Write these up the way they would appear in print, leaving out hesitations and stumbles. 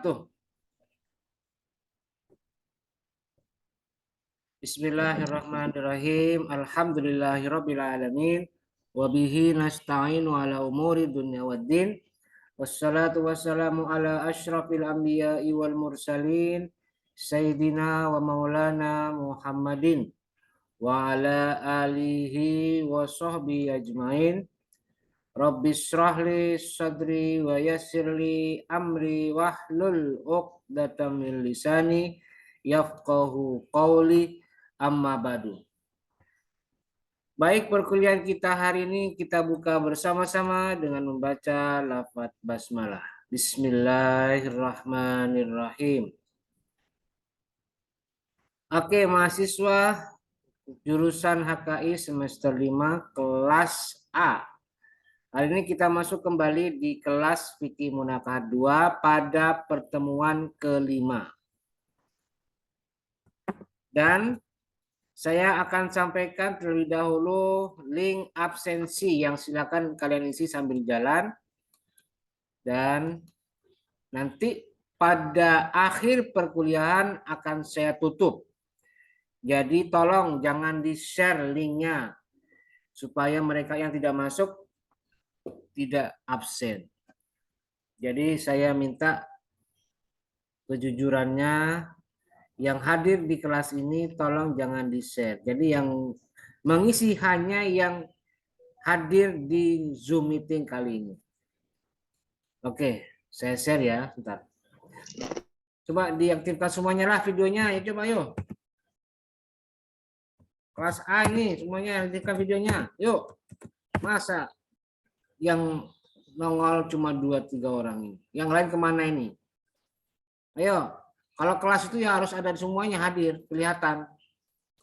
Tuh. Bismillahirrahmanirrahim. Alhamdulillahirabbil alamin. Wa bihi nasta'inu ala umuri dunya waddin. Wassalatu wassalamu ala asyrafil anbiya'i wal mursalin sayyidina wa maulana Muhammadin wa ala alihi wa sahbihi ajmain. Rabbis shrahli sadri wa yassirli amri wahlul 'uqdatam min lisani yafqahu qawli. Amma badu. Baik, perkuliahan kita hari ini kita buka bersama-sama dengan membaca lafaz basmalah. Bismillahirrahmanirrahim. Oke, mahasiswa jurusan HKI semester 5 kelas A. Hari ini kita masuk kembali di kelas Fikih Munakahat 2 pada pertemuan kelima. Dan saya akan sampaikan terlebih dahulu link absensi yang silakan kalian isi sambil jalan. Dan nanti pada akhir perkuliahan akan saya tutup. Jadi tolong jangan di-share linknya supaya mereka yang tidak masuk tidak absen. Jadi saya minta kejujurannya. Yang hadir di kelas ini tolong jangan di-share. Jadi yang mengisi hanya yang hadir di Zoom meeting kali ini. Oke, saya share ya, bentar. Coba diaktifkan semuanya lah videonya, ya coba yuk. Kelas A ini semuanya aktifkan videonya. Yuk. Masa yang nongol cuma 2-3 orang ini. Yang lain kemana ini? Ayo. Kalau kelas itu ya harus ada semuanya hadir, kelihatan,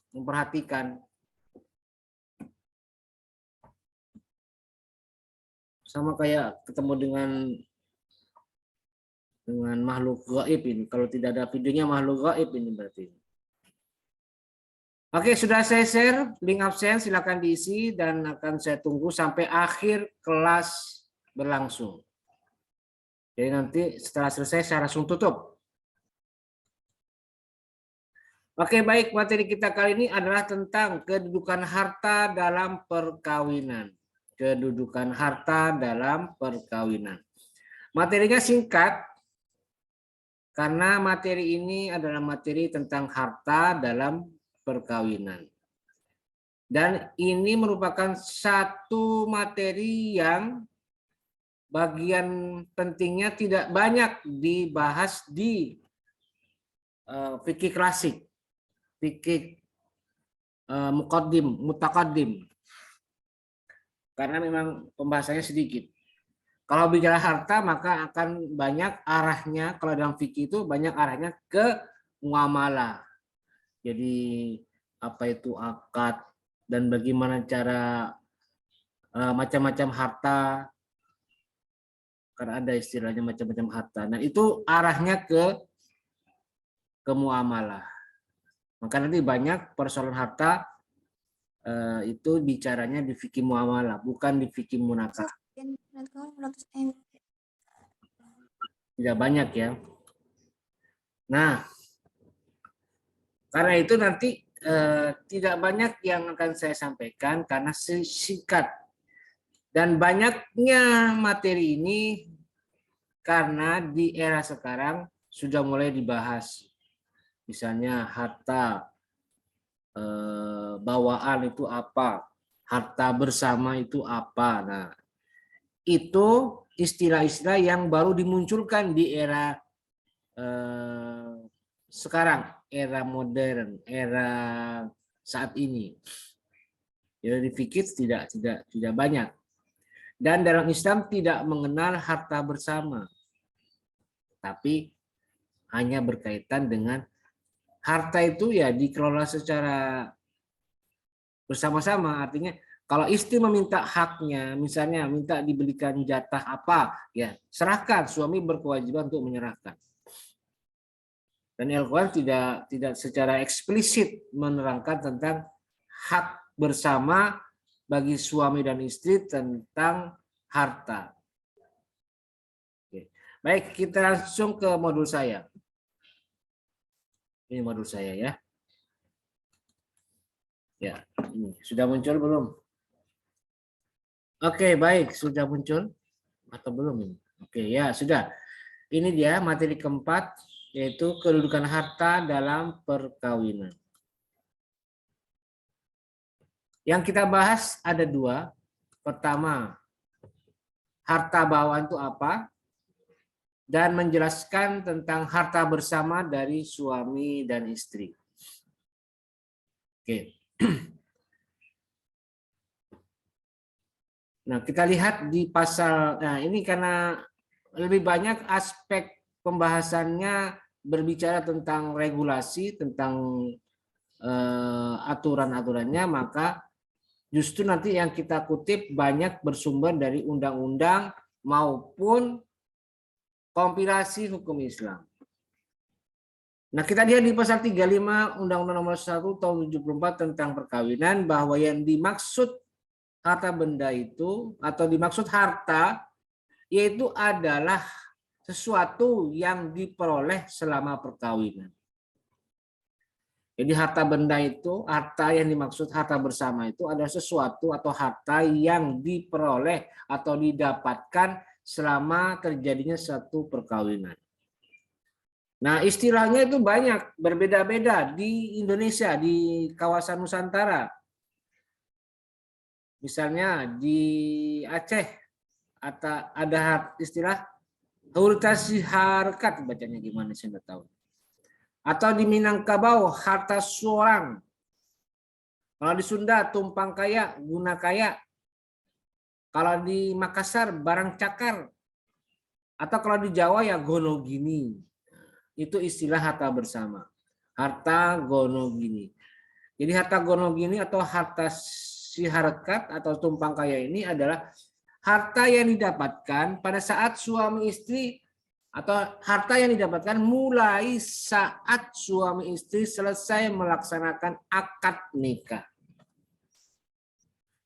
memperhatikan. Sama kayak ketemu dengan makhluk gaib ini. Kalau tidak ada videonya makhluk gaib ini berarti. Oke, sudah saya share link absen, silakan diisi dan akan saya tunggu sampai akhir kelas berlangsung. Jadi nanti setelah selesai saya langsung tutup. Oke, baik, materi kita kali ini adalah tentang kedudukan harta dalam perkawinan. Kedudukan harta dalam perkawinan. Materinya singkat, karena materi ini adalah materi tentang harta dalam perkawinan. Dan ini merupakan satu materi yang bagian pentingnya tidak banyak dibahas di fikih klasik. Fikih mutaqaddim, karena memang pembahasannya sedikit. Kalau bicara harta maka akan banyak arahnya, kalau dalam fikih itu banyak arahnya ke muamalah. Jadi apa itu akad dan bagaimana cara macam-macam harta, karena ada istilahnya macam-macam harta. Nah itu arahnya ke muamalah. Maka nanti banyak persoalan harta itu bicaranya di fikih muamalah, bukan di fikih munakahat. Tidak banyak ya. Nah, karena itu nanti tidak banyak yang akan saya sampaikan karena singkat. Dan banyaknya materi ini karena di era sekarang sudah mulai dibahas. Misalnya harta bawaan itu apa, harta bersama itu apa. Nah, itu istilah-istilah yang baru dimunculkan di era sekarang, era modern, era saat ini. Jadi fikih tidak banyak. Dan dalam Islam tidak mengenal harta bersama, tapi hanya berkaitan dengan harta itu ya dikelola secara bersama-sama. Artinya kalau istri meminta haknya, misalnya minta dibelikan jatah apa, ya serahkan, suami berkewajiban untuk menyerahkan. Dan Al-Quran tidak secara eksplisit menerangkan tentang hak bersama bagi suami dan istri tentang harta. Oke. Baik, kita langsung ke modul saya. Ini modul saya ya. Ya, ini sudah muncul belum? Oke, baik, sudah muncul atau belum ini? Oke, ya sudah. Ini dia materi keempat, yaitu kedudukan harta dalam perkawinan. Yang kita bahas ada dua. Pertama, harta bawaan itu apa? Dan menjelaskan tentang harta bersama dari suami dan istri. Oke. Nah, kita lihat di pasal, nah ini karena lebih banyak aspek pembahasannya berbicara tentang regulasi, tentang aturan-aturannya, maka justru nanti yang kita kutip banyak bersumber dari undang-undang maupun kompilasi hukum Islam. Nah, kita lihat di pasal 35 Undang-Undang Nomor 1 Tahun 74 tentang perkawinan bahwa yang dimaksud harta benda itu atau dimaksud harta yaitu adalah sesuatu yang diperoleh selama perkawinan. Jadi harta benda itu, harta yang dimaksud harta bersama itu adalah sesuatu atau harta yang diperoleh atau didapatkan selama terjadinya satu perkawinan. Nah, istilahnya itu banyak, berbeda-beda di Indonesia, di kawasan Nusantara. Misalnya di Aceh ada istilah hurtasi harkat, bacanya gimana saya nggak tahu. Atau di Minangkabau harta suarang. Kalau di Sunda tumpang kaya, guna kaya. Kalau di Makassar barang cakar. Atau kalau di Jawa ya gonogini. Itu istilah harta bersama. Harta gonogini. Jadi harta gonogini atau harta siharkat atau tumpang kaya ini adalah harta yang didapatkan pada saat suami istri atau harta yang didapatkan mulai saat suami istri selesai melaksanakan akad nikah.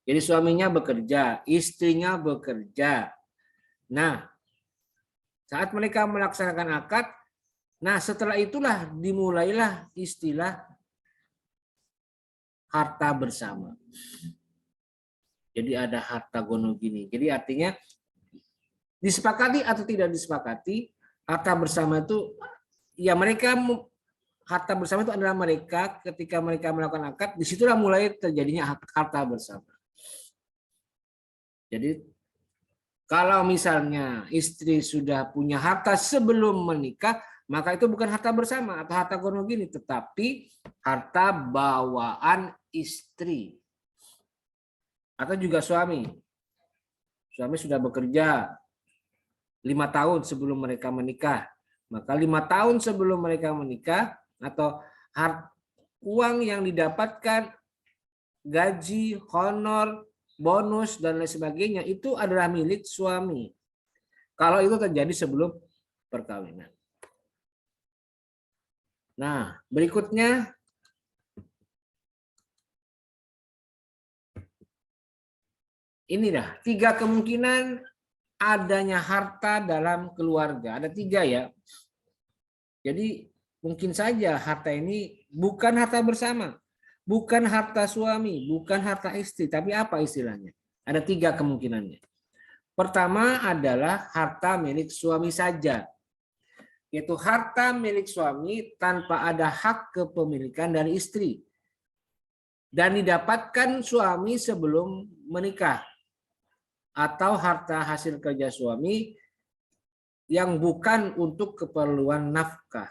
Jadi suaminya bekerja, istrinya bekerja. Nah, saat mereka melaksanakan akad, nah setelah itulah dimulailah istilah harta bersama. Jadi ada harta gonogini. Jadi artinya disepakati atau tidak disepakati, harta bersama itu ya mereka harta bersama itu adalah mereka ketika mereka melakukan akad, disitulah mulai terjadinya harta bersama. Jadi kalau misalnya istri sudah punya harta sebelum menikah, maka itu bukan harta bersama atau harta gonogini, tetapi harta bawaan istri. Atau juga suami. Suami sudah bekerja 5 tahun sebelum mereka menikah. Maka 5 tahun sebelum mereka menikah atau uang yang didapatkan, gaji, honor, bonus, dan lain sebagainya itu adalah milik suami. Kalau itu terjadi sebelum perkawinan. Nah, berikutnya ini dah 3 kemungkinan adanya harta dalam keluarga. Ada 3 ya. Jadi mungkin saja harta ini bukan harta bersama, bukan harta suami, bukan harta istri, tapi apa istilahnya? Ada 3 kemungkinannya. Pertama adalah harta milik suami saja, yaitu harta milik suami tanpa ada hak kepemilikan dari istri dan didapatkan suami sebelum menikah, atau harta hasil kerja suami yang bukan untuk keperluan nafkah,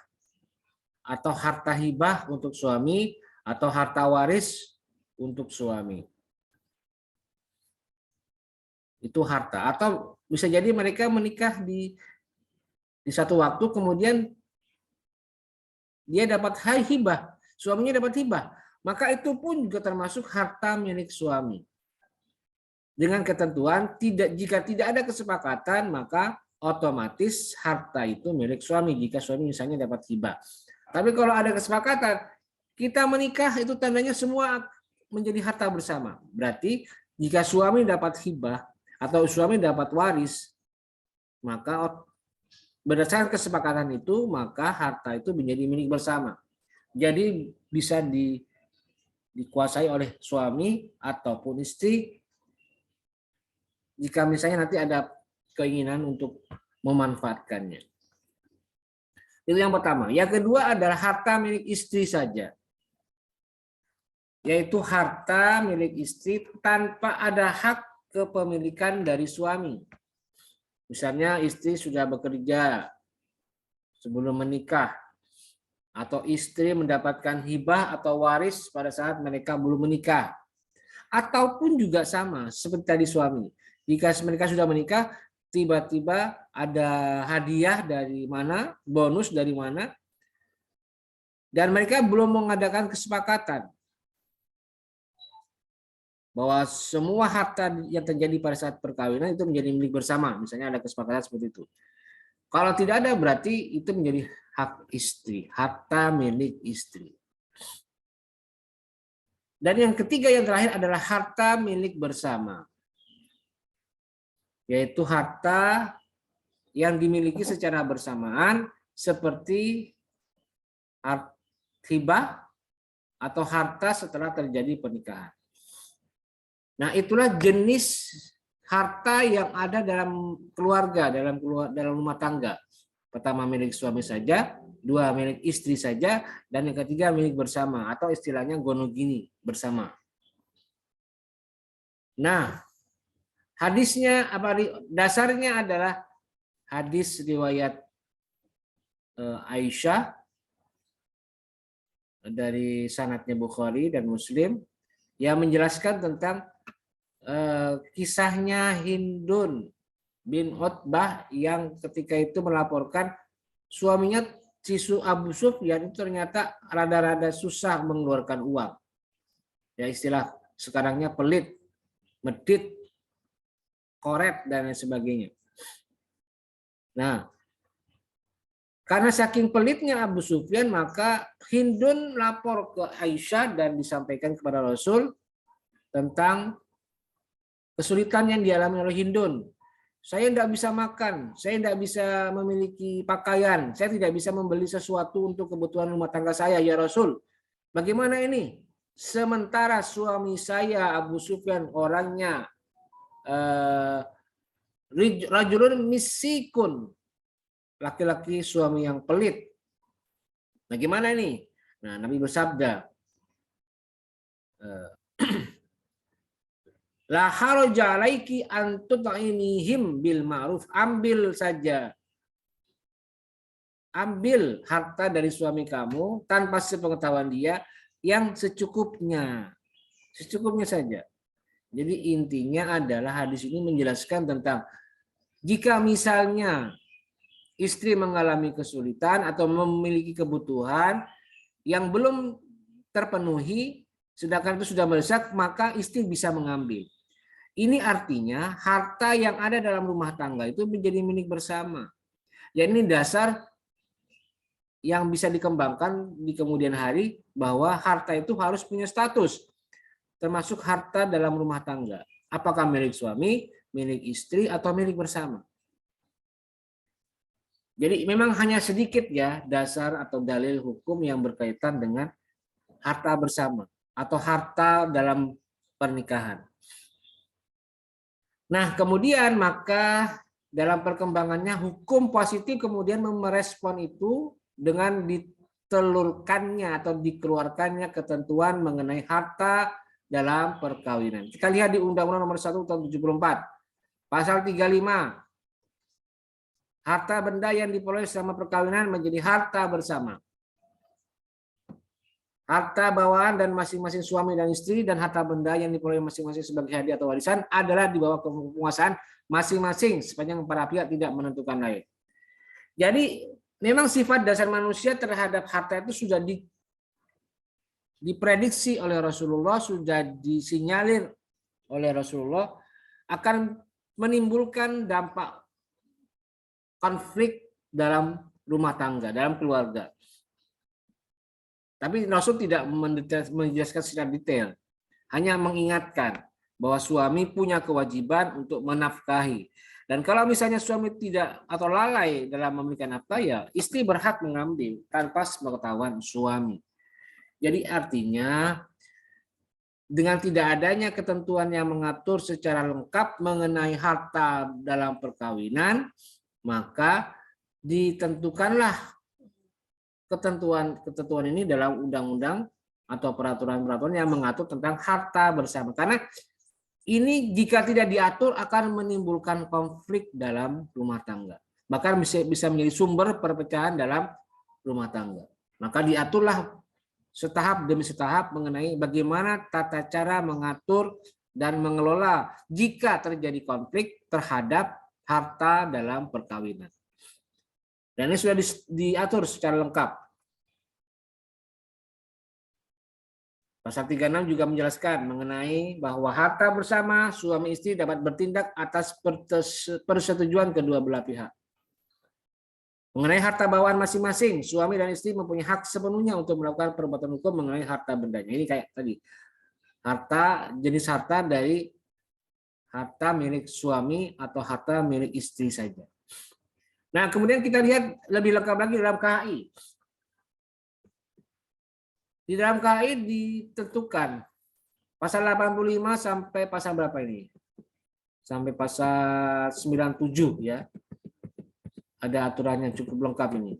atau harta hibah untuk suami, atau harta waris untuk suami. Itu harta. Atau bisa jadi mereka menikah di satu waktu, kemudian dia dapat hibah, suaminya dapat hibah, maka itu pun juga termasuk harta milik suami. Dengan ketentuan jika tidak ada kesepakatan, maka otomatis harta itu milik suami jika suami misalnya dapat hibah. Tapi kalau ada kesepakatan, kita menikah itu tandanya semua menjadi harta bersama. Berarti jika suami dapat hibah atau suami dapat waris, maka Berdasarkan kesepakatan itu, maka harta itu menjadi milik bersama. Jadi bisa dikuasai oleh suami ataupun istri jika misalnya nanti ada keinginan untuk memanfaatkannya. Itu yang pertama. Yang kedua adalah harta milik istri saja. Yaitu harta milik istri tanpa ada hak kepemilikan dari suami. Misalnya istri sudah bekerja sebelum menikah, atau istri mendapatkan hibah atau waris pada saat mereka belum menikah. Ataupun juga sama seperti tadi suami. Jika mereka sudah menikah, tiba-tiba ada hadiah dari mana, bonus dari mana, dan mereka belum mengadakan kesepakatan bahwa semua harta yang terjadi pada saat perkawinan itu menjadi milik bersama. Misalnya ada kesepakatan seperti itu. Kalau tidak ada, berarti itu menjadi hak istri, harta milik istri. Dan yang ketiga, yang terakhir adalah harta milik bersama, yaitu harta yang dimiliki secara bersamaan seperti hibah atau harta setelah terjadi pernikahan. Nah, itulah jenis harta yang ada dalam keluarga, dalam rumah tangga. Pertama milik suami saja, dua milik istri saja, dan yang ketiga milik bersama atau istilahnya gonogini, bersama. Nah, hadisnya dasarnya adalah hadis riwayat Aisyah dari sanadnya Bukhari dan Muslim yang menjelaskan tentang kisahnya Hindun bin Utbah yang ketika itu melaporkan suaminya Abu Sufyan itu ternyata rada-rada susah mengeluarkan uang. Ya, istilah sekarangnya pelit, medit, koret dan lain sebagainya. Nah, karena saking pelitnya Abu Sufyan, maka Hindun lapor ke Aisyah dan disampaikan kepada Rasul tentang kesulitan yang dialami oleh Hindun. Saya tidak bisa makan, saya tidak bisa memiliki pakaian, saya tidak bisa membeli sesuatu untuk kebutuhan rumah tangga saya, ya Rasul. Bagaimana ini? Sementara suami saya Abu Sufyan orangnya rajulun misikun, laki-laki suami yang pelit. Bagaimana ini? Nah, Nabi bersabda, la haraja alaiki an tut'imihim bil ma'ruf. Ambil saja. Ambil harta dari suami kamu tanpa sepengetahuan dia yang secukupnya. Secukupnya saja. Jadi intinya adalah hadis ini menjelaskan tentang jika misalnya istri mengalami kesulitan atau memiliki kebutuhan yang belum terpenuhi, sedangkan itu sudah mendesak, maka istri bisa mengambil. Ini artinya harta yang ada dalam rumah tangga itu menjadi milik bersama. Ya, ini dasar yang bisa dikembangkan di kemudian hari bahwa harta itu harus punya status, termasuk harta dalam rumah tangga. Apakah milik suami, milik istri, atau milik bersama. Jadi memang hanya sedikit ya dasar atau dalil hukum yang berkaitan dengan harta bersama atau harta dalam pernikahan. Nah, kemudian maka dalam perkembangannya hukum positif kemudian merespon itu dengan ditelurkannya atau dikeluarkannya ketentuan mengenai harta dalam perkawinan. Kita lihat di Undang-Undang Nomor 1 Tahun 74, Pasal 35. Harta benda yang diperoleh selama perkawinan menjadi harta bersama. Harta bawaan dan masing-masing suami dan istri dan harta benda yang diperoleh masing-masing sebagai hadiah atau warisan adalah di bawah penguasaan masing-masing sepanjang para pihak tidak menentukan lain. Jadi memang sifat dasar manusia terhadap harta itu sudah diprediksi oleh Rasulullah, sudah disinyalir oleh Rasulullah akan menimbulkan dampak konflik dalam rumah tangga, dalam keluarga. Tapi Rasul tidak menjelaskan secara detail, hanya mengingatkan bahwa suami punya kewajiban untuk menafkahi. Dan kalau misalnya suami tidak atau lalai dalam memberikan nafkah, ya istri berhak mengambil tanpa sepengetahuan suami. Jadi artinya dengan tidak adanya ketentuan yang mengatur secara lengkap mengenai harta dalam perkawinan, maka ditentukanlah ketentuan ini dalam undang-undang atau peraturan-peraturan yang mengatur tentang harta bersama. Karena ini jika tidak diatur akan menimbulkan konflik dalam rumah tangga. Bahkan bisa menjadi sumber perpecahan dalam rumah tangga. Maka diaturlah setahap demi setahap mengenai bagaimana tata cara mengatur dan mengelola jika terjadi konflik terhadap harta dalam perkawinan. Dan ini sudah diatur secara lengkap. Pasal 36 juga menjelaskan mengenai bahwa harta bersama suami istri dapat bertindak atas persetujuan kedua belah pihak. Mengenai harta bawaan masing-masing, suami dan istri mempunyai hak sepenuhnya untuk melakukan perbuatan hukum mengenai harta bendanya. Ini kayak tadi, jenis harta dari harta milik suami atau harta milik istri saja. Nah, kemudian kita lihat lebih lengkap lagi dalam KHI. Di dalam KHI ditentukan pasal 85 sampai pasal berapa ini? Sampai pasal 97 ya. Ada aturannya cukup lengkap ini.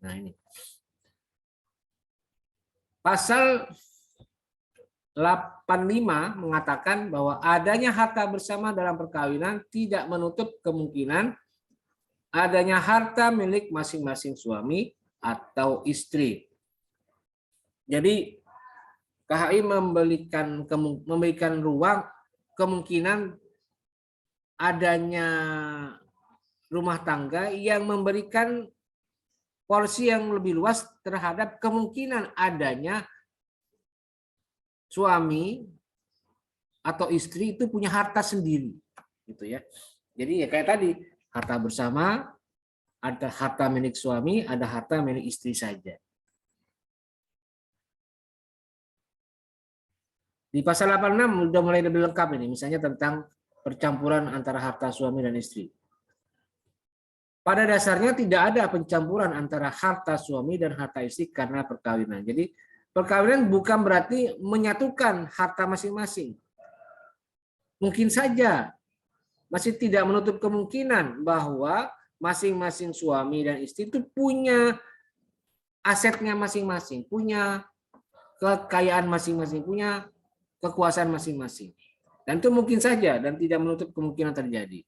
Nah, ini. Pasal 85 mengatakan bahwa adanya harta bersama dalam perkawinan tidak menutup kemungkinan adanya harta milik masing-masing suami atau istri. Jadi KHI memberikan ruang kemungkinan adanya rumah tangga yang memberikan porsi yang lebih luas terhadap kemungkinan adanya suami atau istri itu punya harta sendiri, gitu ya. Jadi ya kayak tadi, harta bersama, ada harta milik suami, ada harta milik istri saja. Di pasal 86 sudah mulai lebih lengkap ini, misalnya tentang percampuran antara harta suami dan istri. Pada dasarnya tidak ada pencampuran antara harta suami dan harta istri karena perkawinan. Jadi perkawinan bukan berarti menyatukan harta masing-masing. Mungkin saja masih tidak menutup kemungkinan bahwa masing-masing suami dan istri itu punya asetnya masing-masing, punya kekayaan masing-masing, punya kekuasaan masing-masing. Dan itu mungkin saja dan tidak menutup kemungkinan terjadi.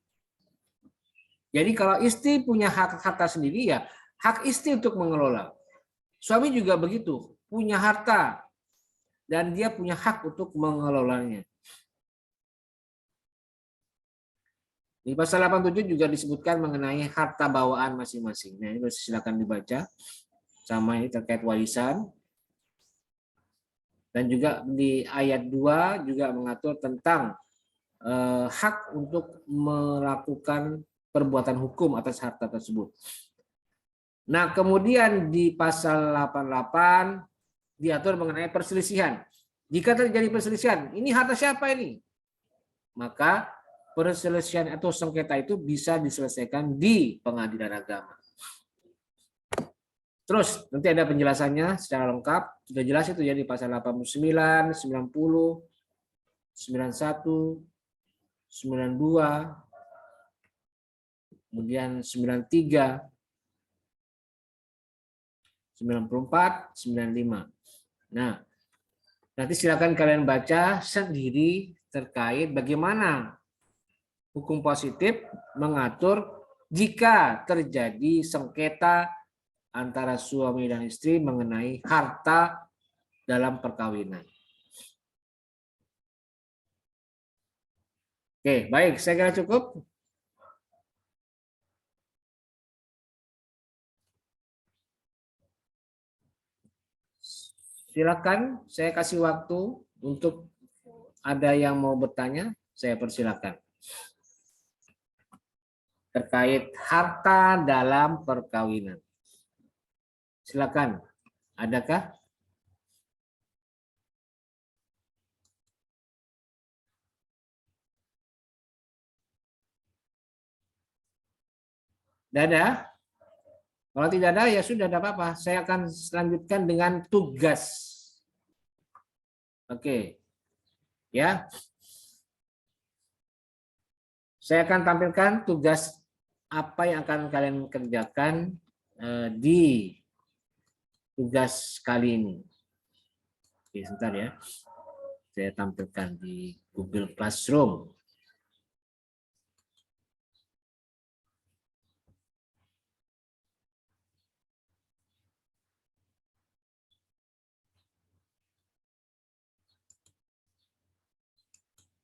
Jadi kalau istri punya hak harta sendiri, ya hak istri untuk mengelola. Suami juga begitu, punya harta dan dia punya hak untuk mengelolanya. Di pasal 87 juga disebutkan mengenai harta bawaan masing-masing. Nah, ini silakan dibaca. Sama ini terkait warisan. Dan juga di ayat 2 juga mengatur tentang hak untuk melakukan perbuatan hukum atas harta tersebut. Nah, kemudian di pasal 88 diatur mengenai perselisihan. Jika terjadi perselisihan, ini harta siapa ini? Maka perselisihan atau sengketa itu bisa diselesaikan di pengadilan agama. Terus nanti ada penjelasannya secara lengkap, sudah jelas itu ya di pasal 89, 90, 91, 92, kemudian 93, 94, 95. Nah, nanti silakan kalian baca sendiri terkait bagaimana hukum positif mengatur jika terjadi sengketa antara suami dan istri mengenai harta dalam perkawinan. Oke, baik, saya kira cukup. Silakan, saya kasih waktu untuk ada yang mau bertanya, saya persilakan. Terkait harta dalam perkawinan. Silakan, adakah? Tidak ada? Kalau tidak ada ya sudah, tidak apa-apa. Saya akan selanjutkan dengan tugas. Oke. Ya. Saya akan tampilkan tugas apa yang akan kalian kerjakan di tugas kali ini. Oke, sebentar ya. Saya tampilkan di Google Classroom.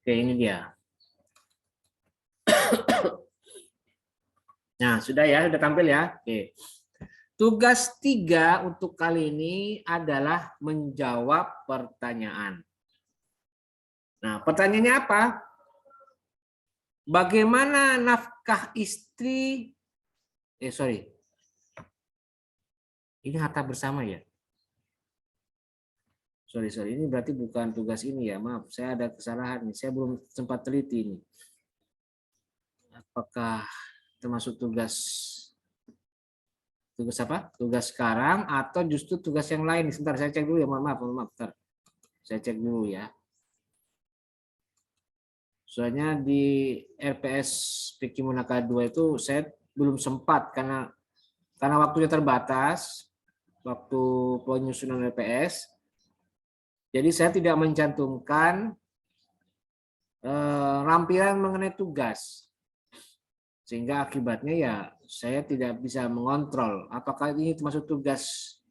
Oke, ini dia. Nah, sudah ya, sudah tampil ya. Oke. Tugas 3 untuk kali ini adalah menjawab pertanyaan. Nah, pertanyaannya apa? Bagaimana nafkah istri? Sorry. Ini harta bersama ya? Sorry. Ini berarti bukan tugas ini ya. Maaf, saya ada kesalahan nih. Saya belum sempat teliti ini. Apakah termasuk tugas apa? Tugas sekarang atau justru tugas yang lain? Sebentar, saya cek dulu ya. Maaf. Bentar. Saya cek dulu ya. Soalnya di RPS Fikih Munakah 2 itu saya belum sempat karena waktunya terbatas, waktu penyusunan RPS. Jadi saya tidak mencantumkan lampiran mengenai tugas. Sehingga akibatnya ya saya tidak bisa mengontrol apakah ini termasuk tugas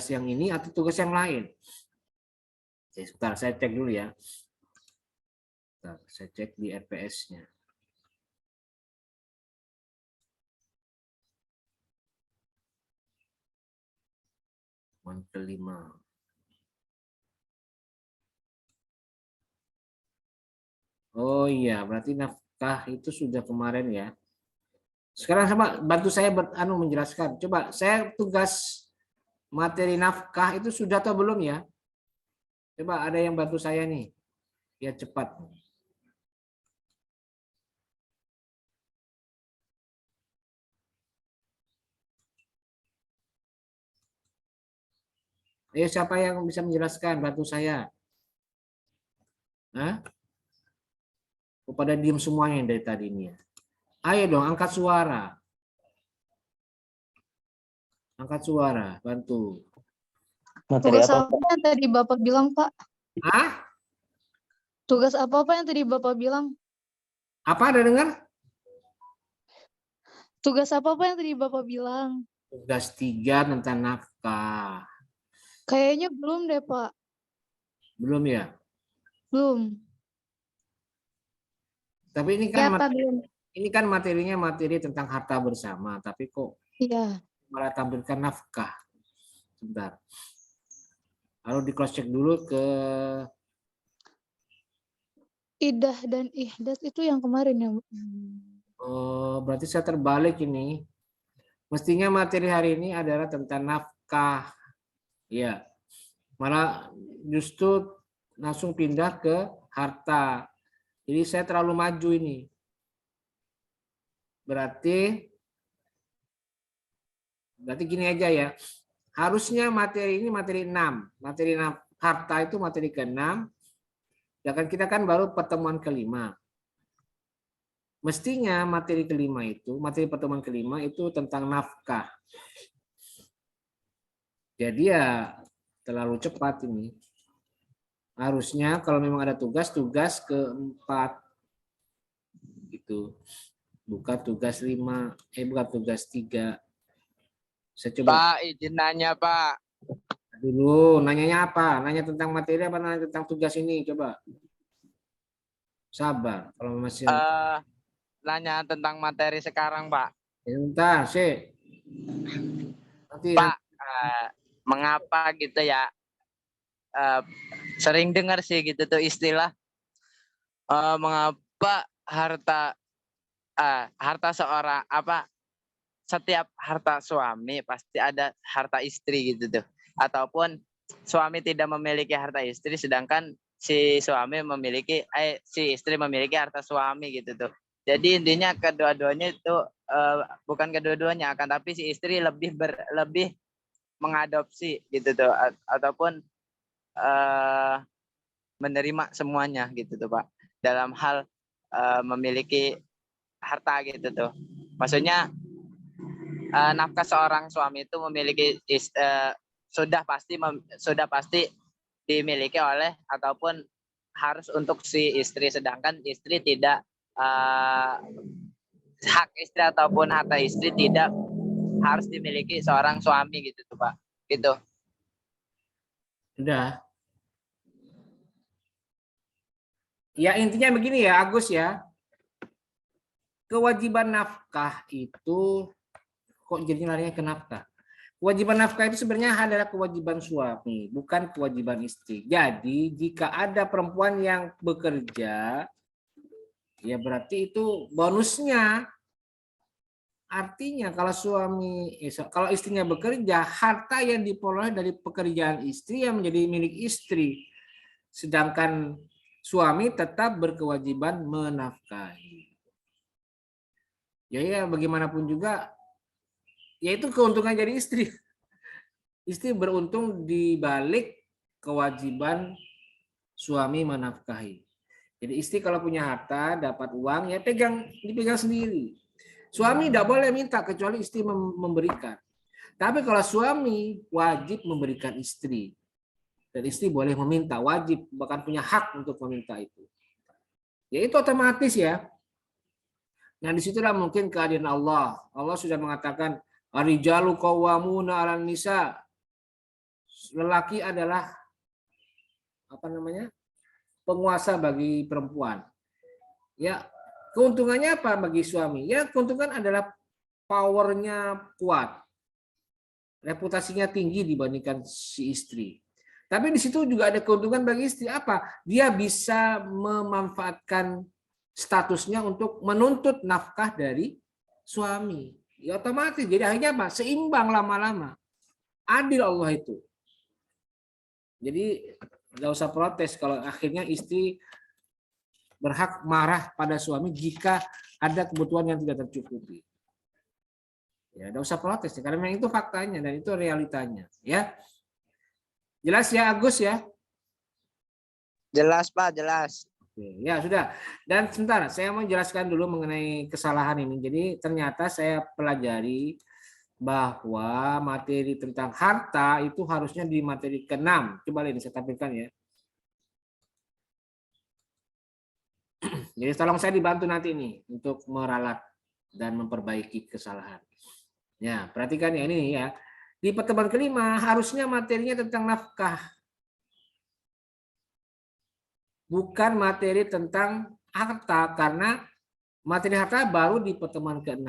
yang ini atau tugas yang lain. Sebentar, saya cek dulu ya. Saya cek di RPS-nya. Poin kelima. Oh iya, berarti nafkah itu sudah kemarin ya. Sekarang sama bantu saya menjelaskan. Coba saya tugas materi nafkah itu sudah atau belum ya? Coba ada yang bantu saya nih. Ya cepat. Ayo siapa yang bisa menjelaskan? Bantu saya. Hah? Kepada diem semuanya dari tadi ini ya. Ayo dong, angkat suara. Angkat suara, bantu. Tugas apa yang tadi Bapak bilang, Pak? Ah? Tugas apa yang tadi Bapak bilang? Apa ada dengar? Tugas apa yang tadi Bapak bilang? Tugas 3 tentang nafkah. Kayaknya belum deh, Pak. Belum ya? Belum. Tapi ini kan Ya, Pak, belum. Ini kan materinya materi tentang harta bersama, tapi kok Iya. malah tampilkan nafkah. Sebentar. Lalu di cross check dulu ke Idah dan ihdas itu yang kemarin ya. oh, berarti saya terbalik ini. Mestinya materi hari ini adalah tentang nafkah. Ya. Malah justru langsung pindah ke harta. Jadi saya terlalu maju ini. Berarti gini aja ya. Harusnya materi ini materi 6. Materi 6 harta itu materi ke-6. Sedangkan kita kan baru pertemuan kelima. Mestinya materi kelima itu, materi pertemuan kelima itu tentang nafkah. Jadi ya terlalu cepat ini. Harusnya kalau memang ada tugas ke-4 gitu. Bukan tugas 5, bukan tugas 3. Saya coba. Pak, izin nanya, Pak. Dulu, nanyanya apa? Nanya tentang materi apa nanya tentang tugas ini? Coba. Sabar. Kalau masih Nanya tentang materi sekarang, Pak. sebentar, sih. Pak, mengapa gitu ya? Sering dengar sih gitu tuh istilah mengapa harta seorang setiap harta suami pasti ada harta istri gitu tuh, ataupun suami tidak memiliki harta istri sedangkan si istri memiliki harta suami gitu tuh. Jadi intinya kedua-duanya itu bukan kedua-duanya, akan tapi si istri lebih mengadopsi gitu tuh, ataupun menerima semuanya gitu tuh Pak, dalam hal memiliki harta gitu tuh. Maksudnya nafkah seorang suami itu memiliki sudah pasti dimiliki oleh ataupun harus untuk si istri, sedangkan istri tidak hak istri ataupun harta istri tidak harus dimiliki seorang suami gitu tuh Pak. Gitu. Udah. Ya intinya begini ya Agus ya. Kewajiban nafkah itu kok jadi larinya ke nafkah? Kewajiban nafkah itu sebenarnya adalah kewajiban suami, bukan kewajiban istri. Jadi jika ada perempuan yang bekerja, ya berarti itu bonusnya. Artinya kalau kalau istrinya bekerja, harta yang diperoleh dari pekerjaan istri yang menjadi milik istri. Sedangkan suami tetap berkewajiban menafkahi. Ya bagaimanapun juga, yaitu keuntungan jadi istri. Istri beruntung di balik kewajiban suami menafkahi. Jadi istri kalau punya harta, dapat uang, ya dipegang sendiri. Suami tidak boleh minta kecuali istri memberikan. Tapi kalau suami wajib memberikan istri. Dan istri boleh meminta, wajib, bahkan punya hak untuk meminta itu. Ya itu otomatis ya. Nah disitulah mungkin kehadiran Allah. Allah sudah mengatakan, Ar-rijalu qawwamuna 'alan nisa. Lelaki adalah penguasa bagi perempuan. Ya, keuntungannya apa bagi suami? Ya, keuntungan adalah powernya kuat. Reputasinya tinggi dibandingkan si istri. Tapi di situ juga ada keuntungan bagi istri apa? Dia bisa memanfaatkan statusnya untuk menuntut nafkah dari suami. Ya otomatis. Jadi akhirnya apa? Seimbang lama-lama. Adil Allah itu. Jadi nggak usah protes kalau akhirnya istri berhak marah pada suami jika ada kebutuhan yang tidak tercukupi. Ya, nggak usah protes karena memang itu faktanya dan itu realitanya. Ya, jelas ya Agus ya. Jelas Pak, jelas. Oke, ya sudah. Dan sebentar, saya mau jelaskan dulu mengenai kesalahan ini. Jadi ternyata saya pelajari bahwa materi tentang harta itu harusnya di materi ke-6. Coba ini saya tampilkan ya. Jadi tolong saya dibantu nanti nih untuk meralat dan memperbaiki kesalahan. Ya, perhatikan ya ini ya. Di pertemuan kelima harusnya materinya tentang nafkah. Bukan materi tentang harta karena materi harta baru di pertemuan ke-6.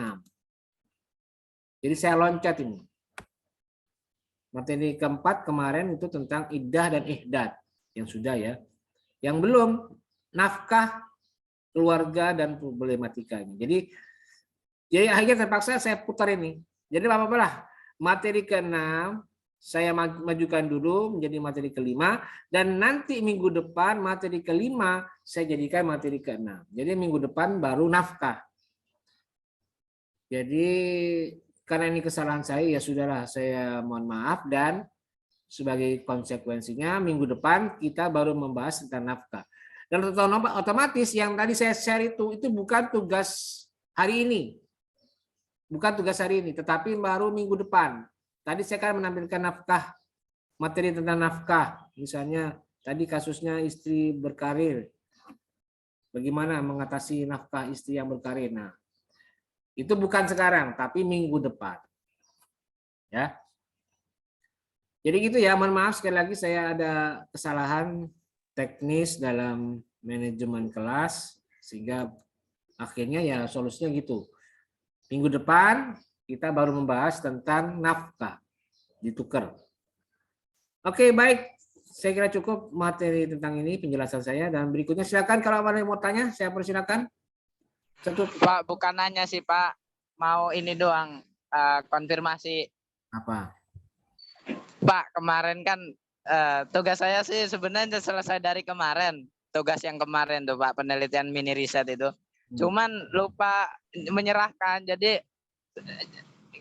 Jadi saya loncat ini. Materi keempat kemarin itu tentang iddah dan ihdad yang sudah ya. Yang belum nafkah keluarga dan problematikanya. Jadi akhirnya terpaksa saya putar ini. Jadi apa-apa lah. Materi ke-6 saya majukan dulu menjadi materi ke-5 dan nanti minggu depan materi ke-5 saya jadikan materi ke-6. Jadi minggu depan baru nafkah. Jadi karena ini kesalahan saya ya sudahlah saya mohon maaf dan sebagai konsekuensinya minggu depan kita baru membahas tentang nafkah. Dan otomatis yang tadi saya share itu bukan tugas hari ini. Bukan tugas hari ini, tetapi baru minggu depan. Tadi saya akan menampilkan nafkah, materi tentang nafkah. Misalnya tadi kasusnya istri berkarir. Bagaimana mengatasi nafkah istri yang berkarir. Nah, itu bukan sekarang, tapi minggu depan. Ya. Jadi gitu ya, mohon maaf sekali lagi saya ada kesalahan teknis dalam manajemen kelas sehingga akhirnya ya solusinya gitu. Minggu depan kita baru membahas tentang nafkah ditukar. Oke, baik. Saya kira cukup materi tentang ini penjelasan saya dan berikutnya silakan kalau ada yang mau tanya, saya persilakan. Pak, bukan nanya sih Pak, mau ini doang konfirmasi. Apa? Pak, kemarin kan tugas saya sih sebenarnya selesai dari kemarin. Tugas yang kemarin tuh Pak, penelitian mini riset itu. cuman lupa menyerahkan. Jadi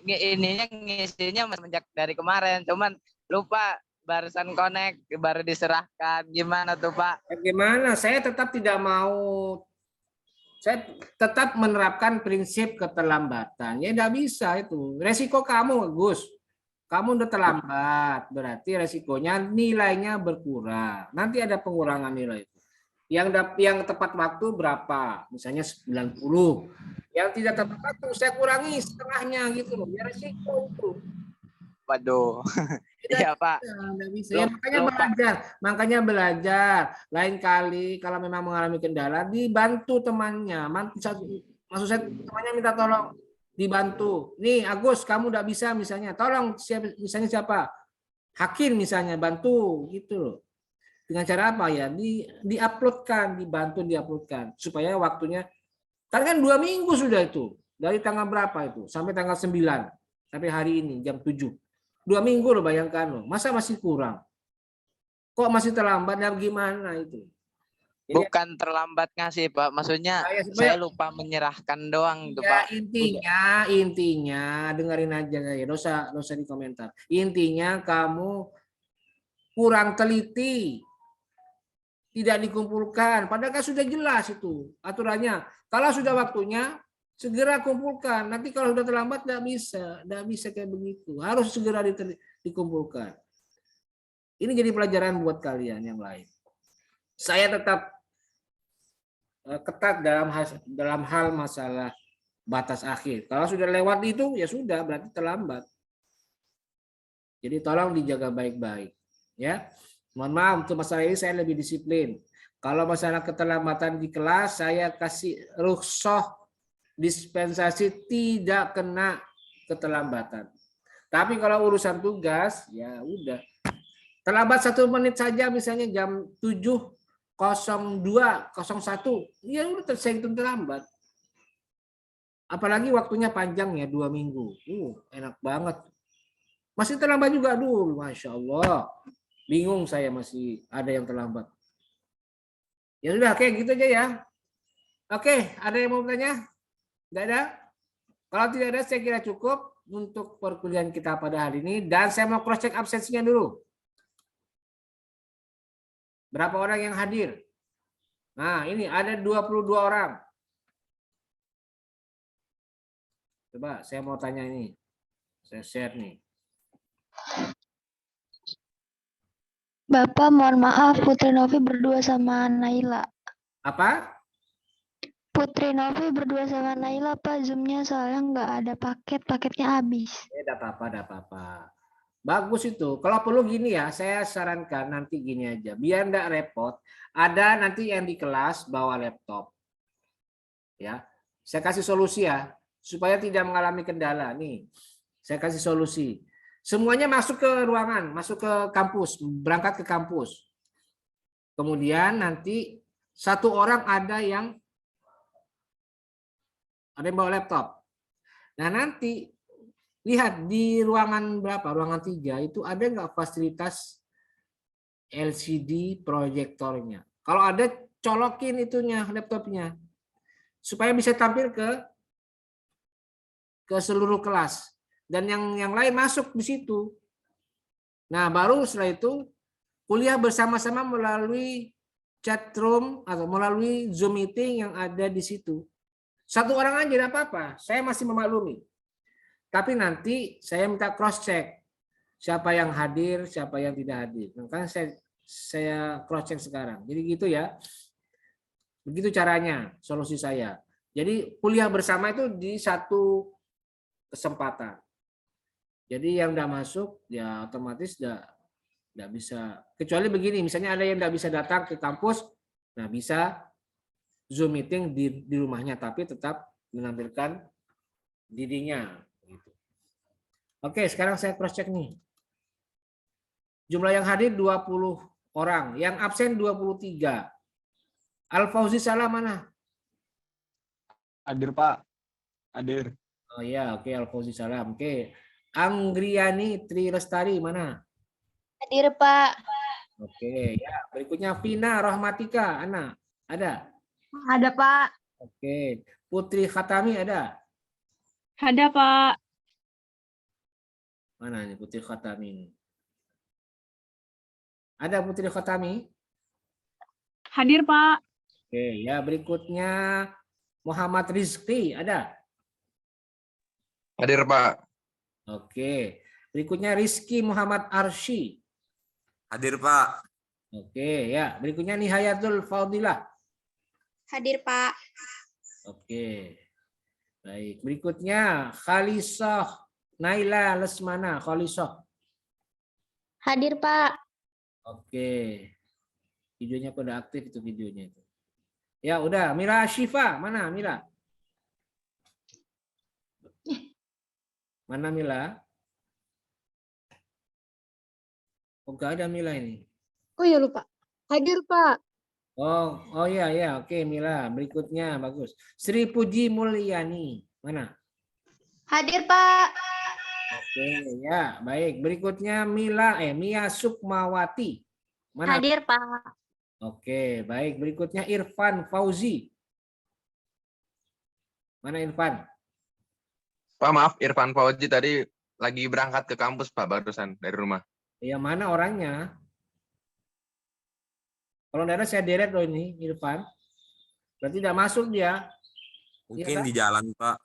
ininya ngisinya semenjak dari kemarin, cuman lupa barusan connect baru diserahkan. Gimana tuh Pak? Bagaimana? Saya tetap tidak mau. Saya tetap menerapkan prinsip keterlambatan. Ya tidak bisa itu. Resiko kamu, Gus. Kamu udah terlambat, berarti resikonya nilainya berkurang. Nanti ada pengurangan nilai itu. Yang tepat waktu berapa? Misalnya 90. Yang tidak tepat waktu saya kurangi setengahnya gitu loh. Ya resiko itu. Waduh. Tidak Iya Pak. tidak bisa. Ya, makanya belajar. Lain kali kalau memang mengalami kendala dibantu temannya. Maksud saya temannya minta tolong dibantu. Nih Agus, kamu tidak bisa misalnya. Tolong misalnya siapa? Hakim misalnya bantu gitu loh. Dengan cara apa ya? Diuploadkan, dibantu diuploadkan supaya waktunya. Karena kan 2 minggu sudah itu. Dari tanggal berapa itu? Sampai tanggal 9. Sampai hari ini jam 7. 2 minggu loh, bayangkan loh. Masa masih kurang? Kok masih terlambat? Ya gimana itu? Jadi, bukan terlambat ngasih Pak, maksudnya saya lupa menyerahkan doang tuh ya, Pak. intinya dengerin aja saya. Dosa di komentar. Intinya kamu kurang teliti. Tidak dikumpulkan. Padahal kan sudah jelas itu aturannya. Kalau sudah waktunya segera kumpulkan. Nanti kalau sudah terlambat tidak bisa kayak begitu. Harus segera dikumpulkan. Ini jadi pelajaran buat kalian yang lain. Saya tetap ketat dalam hal masalah batas akhir. Kalau sudah lewat itu ya sudah berarti terlambat. Jadi tolong dijaga baik-baik, ya. Mohon maaf untuk masalah ini saya lebih disiplin. Kalau masalah keterlambatan di kelas saya kasih rukhsah dispensasi tidak kena keterlambatan. Tapi kalau urusan tugas ya udah. Terlambat 1 menit saja misalnya jam 7.02.01 ya udah terhitung terlambat. Apalagi waktunya panjang ya 2 minggu. Enak banget. Masih terlambat juga dulu, Masya Allah. Bingung saya masih ada yang terlambat. Ya sudah, oke gitu aja ya. Oke, ada yang mau bertanya? Tidak ada? Kalau tidak ada, saya kira cukup untuk perkuliahan kita pada hari ini. Dan saya mau cross check absensinya dulu. Berapa orang yang hadir? Nah, ini ada 22 orang. Coba saya mau tanya ini. Saya share nih. Bapak, mohon maaf, Putri Novi berdua sama Naila. Apa? Putri Novi berdua sama Naila, Pak. Zoom-nya soalnya nggak ada paketnya habis. Tidak apa-apa. Bagus itu. Kalau perlu gini ya, saya sarankan nanti gini aja. Biar enggak repot, ada nanti yang di kelas bawa laptop. Ya. Saya kasih solusi ya, supaya tidak mengalami kendala. Nih, saya kasih solusi. Semuanya masuk ke ruangan, masuk ke kampus, berangkat ke kampus. Kemudian nanti satu orang ada yang bawa laptop. Nah, nanti lihat di ruangan berapa? Ruangan 3 itu ada nggak fasilitas LCD proyektornya? Kalau ada, colokin itunya laptopnya supaya bisa tampil ke seluruh kelas dan yang lain masuk di situ. Nah, baru setelah itu kuliah bersama-sama melalui chat room atau melalui Zoom meeting yang ada di situ. Satu orang aja tidak apa-apa, saya masih memaklumi. Tapi nanti saya minta cross check siapa yang hadir, siapa yang tidak hadir. Makanya saya cross check sekarang. Jadi gitu ya. Begitu caranya, solusi saya. Jadi kuliah bersama itu di satu kesempatan. Jadi yang tidak masuk ya otomatis tidak bisa. Kecuali begini, misalnya ada yang tidak bisa datang ke kampus, nah bisa Zoom meeting di rumahnya, tapi tetap menampilkan dirinya. Oke, sekarang saya cross check nih. Jumlah yang hadir 20 orang, yang absen 23. Al-Fauzi Salah mana? Hadir Pak, hadir. Oh ya, oke, Al-Fauzi Salam. Oke. Anggriani Tri Lestari mana? Hadir, Pak. Oke, ya. Berikutnya Vina Rahmatika, Ana. Ada? Ada, Pak. Oke. Putri Khatami ada? Ada, Pak. Mana nih Putri Khatami ini? Ada Putri Khatami? Hadir, Pak. Oke, ya berikutnya Muhammad Rizki ada? Hadir, Pak. Oke. Berikutnya Rizky Muhammad Arsy. Hadir, Pak. Oke, ya. Berikutnya Nihayatul Faudilah. Hadir, Pak. Oke. Baik. Berikutnya Khalisah Naila Lesmana. Khalisah. Hadir, Pak. Oke. Videonya pada aktif itu videonya itu. Ya, udah. Mira Syifa, mana Mira? Mana Mila? Oh, enggak ada Mila ini. Oh ya lupa. Hadir Pak. Oh ya ya, oke Mila. Berikutnya bagus. Sri Puji Mulyani, mana? Hadir, Pak. Oke ya, baik. Berikutnya Mia Sukmawati, mana? Hadir, Pak. Oke, baik. Berikutnya Irfan Fauzi, mana Irfan? Pak, maaf, Irfan Fauzi tadi lagi berangkat ke kampus, Pak, barusan dari rumah. Ya mana orangnya? Kalau tidak ada saya deret loh ini Irfan. Berarti tidak masuk dia. Mungkin Iya, di jalan, Pak.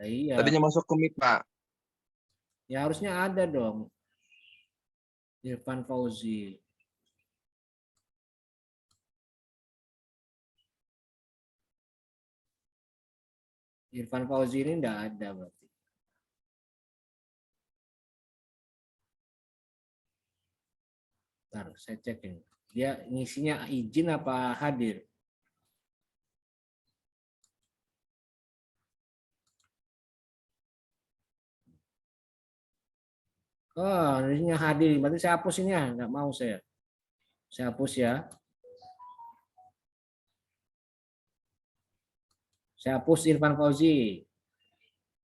Iya. Tadinya masuk ke mic, Pak. Ya harusnya ada dong. Irfan Fauzi. Irfan Fauzi ini tidak ada berarti. Bentar, saya cek ini. Dia ngisinya izin apa hadir? Oh, ini hadir. Berarti saya hapus ini ya. Nggak mau saya. Saya hapus ya. Saya hapus Irfan Fauzi.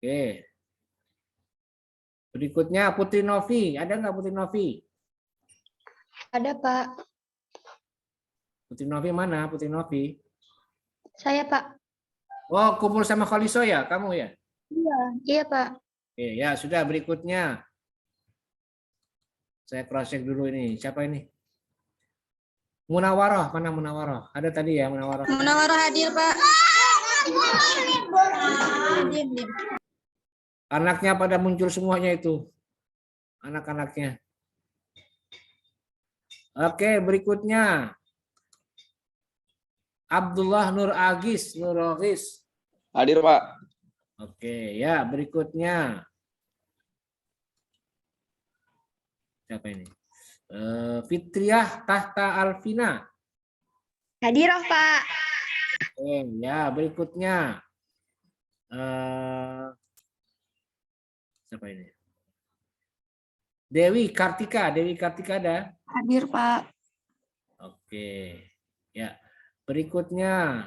Oke. Berikutnya Putri Novi. Ada nggak Putri Novi? Ada, Pak. Putri Novi mana? Putri Novi. Saya, Pak. Oh, kumpul sama Khaliso ya? Kamu ya? Iya, Pak. Oke, ya sudah berikutnya. Saya cross check dulu ini. Siapa ini? Munawaroh, mana Munawaroh? Ada tadi ya Munawaroh. Munawaroh hadir, Pak. Anaknya pada muncul semuanya itu. Anak-anaknya. Oke, berikutnya. Abdullah Nur Agis, Nur Agis. Hadir, Pak. Oke, ya berikutnya. Siapa ini? Fitriah Tahta Alvina. Hadir, Pak. Oke, ya berikutnya. Siapa ini? Dewi Kartika. Dewi Kartika ada? Hadir, Pak. Oke, ya. Berikutnya.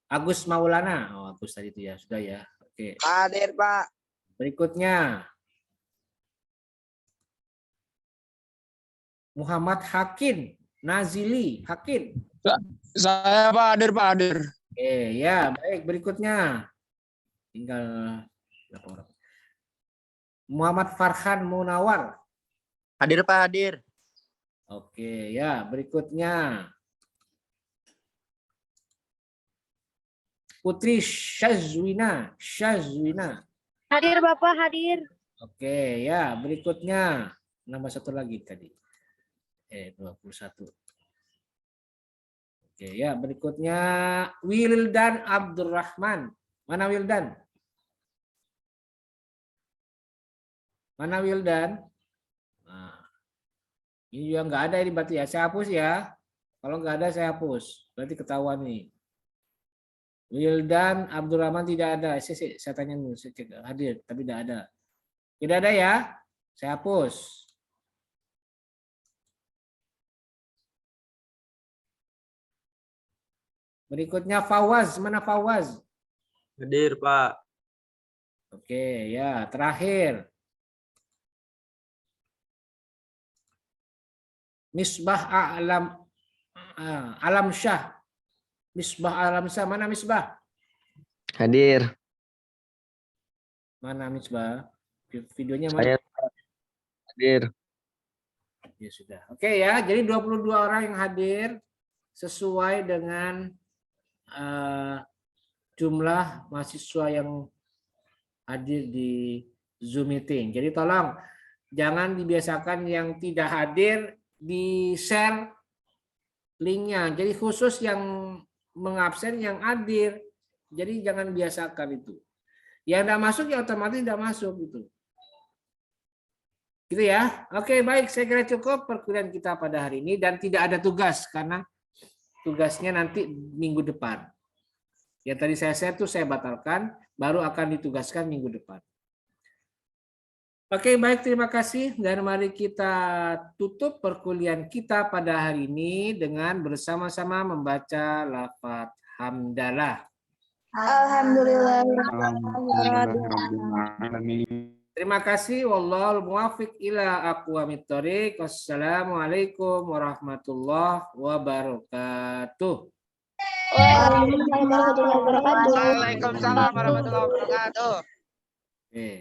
Agus Maulana. Oh, Agus tadi itu ya, sudah ya. Oke. Hadir, Pak. Berikutnya. Muhammad Hakim Nazili. Hakim. Saya, Pak, hadir, Pak, hadir. Oke, ya, baik. Berikutnya. Tinggal berapa orang? Muhammad Farhan Munawar. Hadir, Pak, hadir. Oke, ya, berikutnya. Putri Syazwina. Syazwina. Hadir, Bapak, hadir. Oke, ya, berikutnya. Nambah satu lagi tadi. 21. Oke, ya, berikutnya Wildan Abdurrahman. Mana Wildan? Mana Wildan? Nah, ini juga nggak ada ini berarti ya. Saya hapus ya. Kalau nggak ada saya hapus. Berarti ketahuan nih. Wildan Abdurrahman tidak ada. Saya tanya dulu, saya cek hadir, tapi tidak ada. Tidak ada ya? Saya hapus. Berikutnya Fawaz, mana Fawaz? Hadir, Pak. Oke, ya, terakhir. Misbah A'lam Alam Syah. Misbah Alam Syah. Mana Misbah? Hadir. Mana Misbah? Videonya mana? Saya hadir. Ya sudah. Oke ya, jadi 22 orang yang hadir sesuai dengan jumlah mahasiswa yang hadir di Zoom meeting. Jadi tolong jangan dibiasakan yang tidak hadir di-share linknya. Jadi khusus yang mengabsen yang hadir. Jadi jangan biasakan itu. Yang tidak masuk ya otomatis tidak masuk gitu. Gitu ya. Oke, baik, saya kira cukup perkuliahan kita pada hari ini dan tidak ada tugas karena tugasnya nanti minggu depan. Yang tadi saya share itu saya batalkan, baru akan ditugaskan minggu depan. Oke, baik, terima kasih dan mari kita tutup perkuliahan kita pada hari ini dengan bersama-sama membaca lafaz hamdalah. Alhamdulillah. Terima kasih. Wallahul muwaffiq ila aqwamit thoriq. Wassalamualaikum warahmatullahi wabarakatuh. Waalaikumsalam warahmatullahi wabarakatuh. Waalaikumsalam warahmatullahi wabarakatuh. Oke, ya.